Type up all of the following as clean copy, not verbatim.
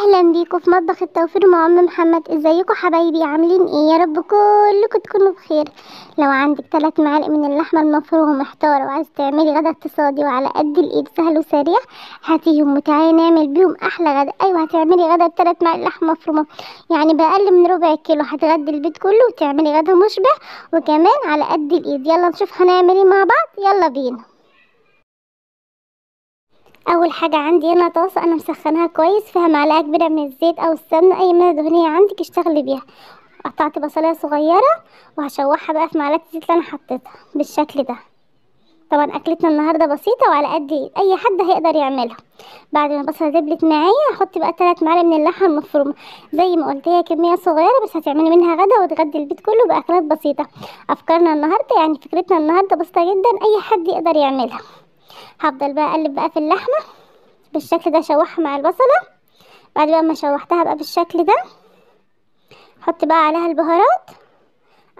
اهلا بيكم في مطبخ التوفير مع ام محمد. ازيكم حبايبي؟ عاملين ايه؟ يا رب كلكم تكونوا بخير. لو عندك 3 معالق من اللحمه المفرومه محتاره وعايز تعملي غدا اقتصادي وعلى قد الايد سهل وسريع، هاتيهم وتعالي نعمل بيهم احلى غدا. ايوه، هتعملي غدا ب3 معالق لحمه مفرومه، يعني باقل من ربع كيلو هتغدي البيت كله وتعملي غدا مشبع وكمان على قد الايد. يلا نشوف هنعمل ايه مع بعض، يلا بينا. اول حاجه عندي هنا طاسه انا مسخناها كويس، فيها معلقه كبيره من الزيت او السمنه، اي ماده دهنيه عندك اشتغلي بيها. قطعت بصلايه صغيره وهشوحها بقى في معلقه الزيت اللي انا حطيتها بالشكل ده. طبعا اكلتنا النهارده بسيطه وعلى قد اي حد هيقدر يعملها. بعد ما البصله دبلت معايا هحط بقى 3 معالق من اللحمه المفرومه. زي ما قلت هي كميه صغيره بس هتعملي منها غدا وتغدي البيت كله باكلات بسيطه. افكارنا النهارده يعني فكرتنا النهارده بسيطه جدا، اي حد يقدر يعملها. هفضل بقى اقلب بقى في اللحمه بالشكل ده، اشوحها مع البصله. بعد بقى ما شوحتها بقى بالشكل ده احط بقى عليها البهارات.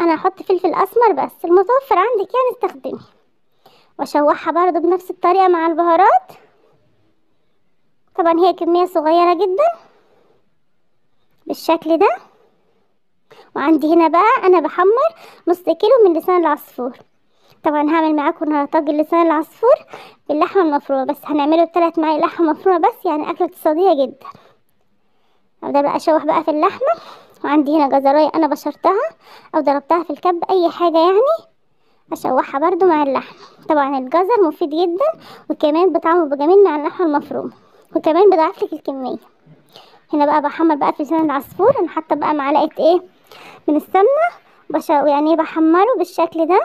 انا هحط فلفل اسمر بس المتوفر عندك يعني استخدمي، واشوحها برضو بنفس الطريقه مع البهارات. طبعا هي كميه صغيره جدا بالشكل ده. وعندي هنا بقى انا بحمر نص كيلو من لسان العصفور. طبعا هعمل معاكم النهارده طاجن لسان العصفور باللحمه المفرومه، بس هنعمله ب3 معالق لحمه مفرومه بس، يعني اكله اقتصاديه جدا. ابدا بقى اشوح بقى في اللحمه. وعندي هنا جزرايه انا بشرتها او ضربتها في الكب، اي حاجه يعني. اشوحها برضو مع اللحم. طبعا الجزر مفيد جدا وكمان بطعمه جميل مع اللحمه المفرومه، وكمان بضعفلك الكميه. هنا بقى بحمر بقى في لسان العصفور، انا حاطه بقى معلقه من السمنه يعني بحمره بالشكل ده.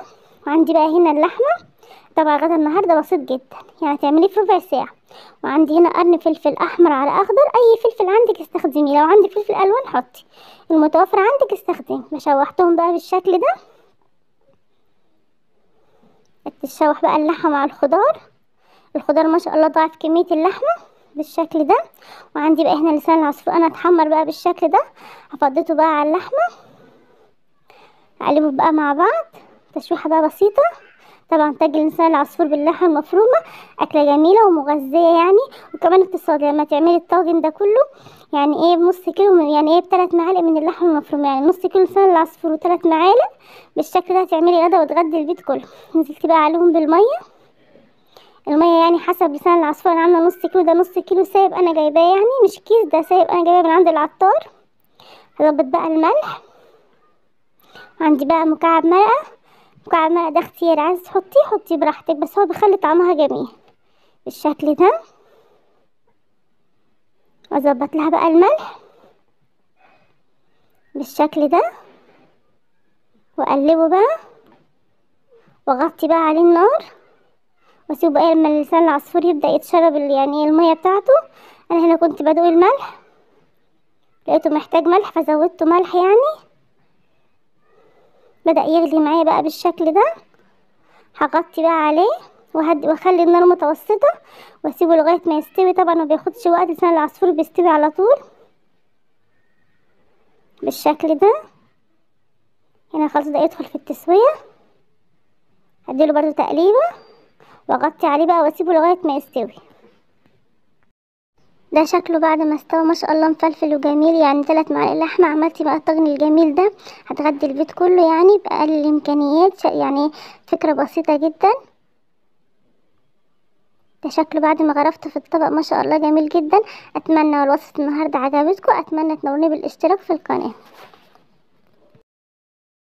وعندي بقى هنا اللحمه. طبعا غدا النهارده بسيط جدا، يعني تعمليه في ربع ساعه. وعندي هنا قرن فلفل احمر على اخضر، اي فلفل عندك استخدميه، لو عندك فلفل الوان حطي، المتوفر عندك استخدمي. شوحتهم بقى بالشكل ده. تتشوح بقى اللحمه مع الخضار. الخضار ما شاء الله ضاعف كميه اللحمه بالشكل ده. وعندي بقى هنا لسان العصفور انا اتحمر بقى بالشكل ده، هفضيته بقى على اللحمه. اقلبه بقى مع بعض تشويحه بقى بسيطه. طبعا طاجن لسان العصفور باللحمه المفرومه اكله جميله ومغذيه يعني، وكمان اقتصادي. لما تعملي الطاجن ده كله يعني بنص كيلو يعني ب3 معالق من اللحمه المفرومه، يعني نص كيلو لسان العصفور و3 معالق بالشكل ده هتعملي غدا وتغدي البيت كله. نزلت بقى عليهم بالميه. الميه يعني حسب لسان العصفور، انا عامله نص كيلو، ده نص كيلو سايب انا جايباه، يعني مش كيس، ده سايب انا جايباه من عند العطار. هظبط بقى الملح. عندي بقى مكعب مرقه. مكعب مرقه ده اختياري، عايز تحطيه حطيه براحتك، بس هو بيخلي طعمها جميل بالشكل ده. واظبط لها بقى الملح بالشكل ده واقلبه بقى، واغطي بقى عليه النار واسيبه بقى لما لسان العصفور يبدا يتشرب يعني الميه بتاعته. انا هنا كنت بدوق الملح لقيته محتاج ملح فزودته ملح يعني. بدا يغلي معايا بقى بالشكل ده. هغطي بقى عليه واخلي النار متوسطه واسيبه لغايه ما يستوي. طبعا ما بياخدش وقت، لسان العصفور بيستوي على طول بالشكل ده. هنا خلاص ده يدخل في التسويه. هديله برضو تقليبه واغطي عليه بقى واسيبه لغايه ما يستوي. ده شكله بعد ما استوى ما شاء الله مفلفل وجميل، يعني 3 معالق لحمه عملتي بقى الطاجن الجميل ده. هتغدي البيت كله يعني باقل الامكانيات، يعني فكره بسيطه جدا. ده شكله بعد ما غرفته في الطبق ما شاء الله جميل جدا. اتمنى الوصفه النهارده عجبتكم، اتمنى تنوروني بالاشتراك في القناه.